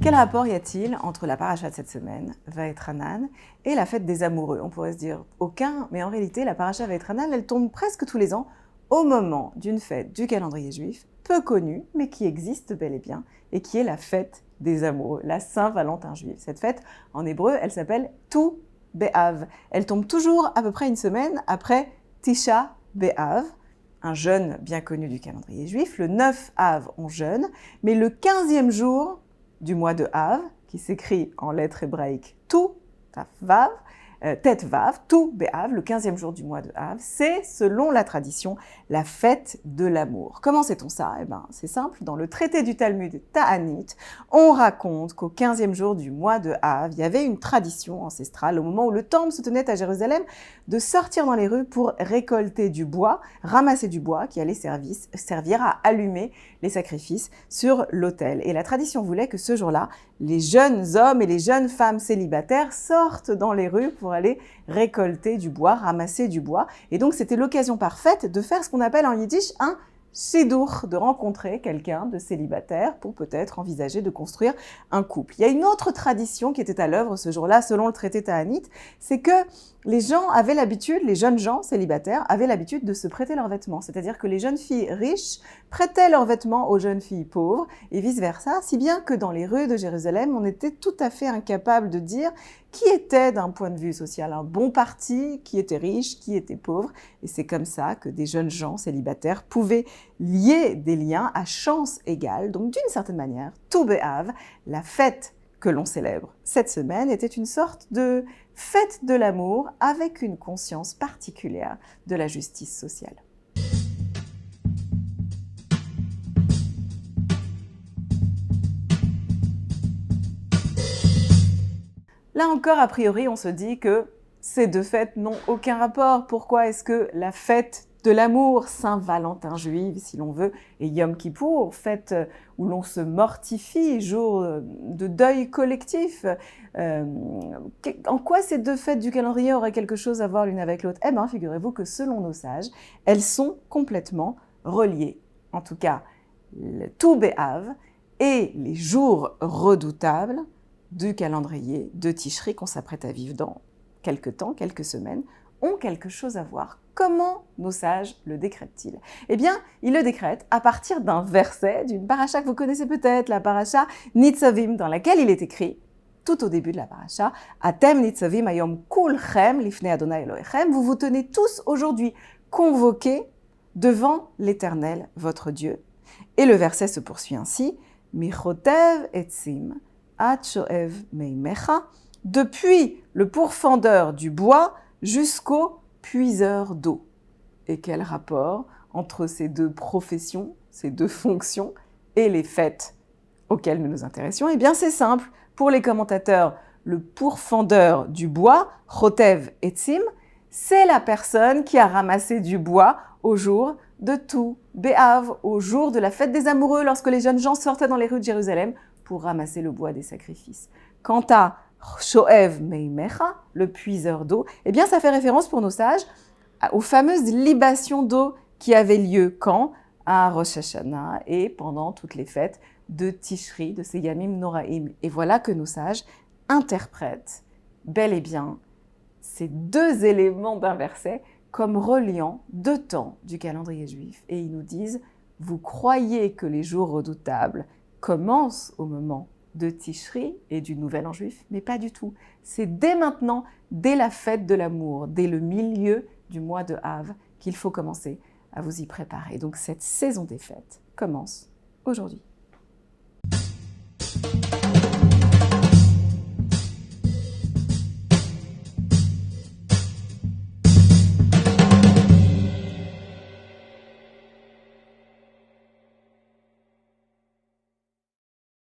Quel rapport y a-t-il entre la paracha de cette semaine, Vaetranan, et la fête des amoureux? On pourrait se dire aucun, mais en réalité, la paracha Vaetranan, elle tombe presque tous les ans au moment d'une fête du calendrier juif, peu connue, mais qui existe bel et bien, et qui est la fête des amoureux, la Saint-Valentin juive. Cette fête, en hébreu, elle s'appelle Tu B'Av. Elle tombe toujours à peu près une semaine après Tisha B'Av, un jeûne bien connu du calendrier juif. Le 9 Av, on jeûne, mais le 15e jour du mois de Av, qui s'écrit en lettres hébraïques Tu, Vav, Tet Vav, Tu B'Av, le 15e jour du mois de Av, c'est, selon la tradition, la fête de l'amour. Comment sait-on ça? Eh bien, c'est simple, dans le traité du Talmud Ta'anit, on raconte qu'au 15e jour du mois de Av, il y avait une tradition ancestrale, au moment où le temple se tenait à Jérusalem, de sortir dans les rues pour récolter du bois, ramasser du bois qui allait servir à allumer les sacrifices sur l'autel. Et la tradition voulait que ce jour-là, les jeunes hommes et les jeunes femmes célibataires sortent dans les rues pour aller récolter du bois, ramasser du bois. Et donc, c'était l'occasion parfaite de faire ce qu'on appelle en yiddish un shidur, de rencontrer quelqu'un de célibataire pour peut-être envisager de construire un couple. Il y a une autre tradition qui était à l'œuvre ce jour-là, selon le traité Ta'anit, c'est que les gens avaient l'habitude, les jeunes gens célibataires avaient l'habitude de se prêter leurs vêtements. C'est-à-dire que les jeunes filles riches prêtaient leurs vêtements aux jeunes filles pauvres et vice-versa, si bien que dans les rues de Jérusalem, on était tout à fait incapable de dire qui était, d'un point de vue social, un bon parti, qui était riche, qui était pauvre. Et c'est comme ça que des jeunes gens célibataires pouvaient lier des liens à chance égale. Donc d'une certaine manière, Tu B'Av, la fête que l'on célèbre cette semaine, était une sorte de fête de l'amour avec une conscience particulière de la justice sociale. Là encore, a priori, on se dit que ces deux fêtes n'ont aucun rapport. Pourquoi est-ce que la fête de l'amour, Saint-Valentin juive, si l'on veut, et Yom Kippour, fête où l'on se mortifie, jour de deuil collectif. En quoi ces deux fêtes du calendrier auraient quelque chose à voir l'une avec l'autre? Eh bien, figurez-vous que selon nos sages, elles sont complètement reliées. En tout cas, le Tu B'Av et les jours redoutables du calendrier de Tishri qu'on s'apprête à vivre dans quelques temps, quelques semaines, ont quelque chose à voir. Comment nos sages le décrètent-ils? Eh bien, ils le décrètent à partir d'un verset d'une paracha que vous connaissez peut-être, la paracha Nitzavim, dans laquelle il est écrit, tout au début de la paracha, Atem Nitzavim ayom kulchem lifnei Adonai Elohechem, vous vous tenez tous aujourd'hui convoqués devant l'Éternel, votre Dieu. Et le verset se poursuit ainsi, Michotev etzim ad shoev meimecha, depuis le pourfendeur du bois jusqu'au puiseur d'eau. Et quel rapport entre ces deux professions, ces deux fonctions et les fêtes auxquelles nous nous intéressions? Eh bien, c'est simple. Pour les commentateurs, le pourfendeur du bois, chotev etzim, c'est la personne qui a ramassé du bois au jour de Tu B'Av, au jour de la fête des amoureux, lorsque les jeunes gens sortaient dans les rues de Jérusalem pour ramasser le bois des sacrifices. Quant à Shoev Meimecha, le puiseur d'eau, eh bien ça fait référence pour nos sages aux fameuses libations d'eau qui avaient lieu quand? À Rosh Hashanah et pendant toutes les fêtes de Tishri, de ces Yamim Noraim. Et voilà que nos sages interprètent bel et bien ces deux éléments d'un verset comme reliant deux temps du calendrier juif. Et ils nous disent, vous croyez que les jours redoutables commencent au moment de Tishri et du Nouvel An juif, mais pas du tout. C'est dès maintenant, dès la fête de l'amour, dès le milieu du mois de Av, qu'il faut commencer à vous y préparer. Donc cette saison des fêtes commence aujourd'hui.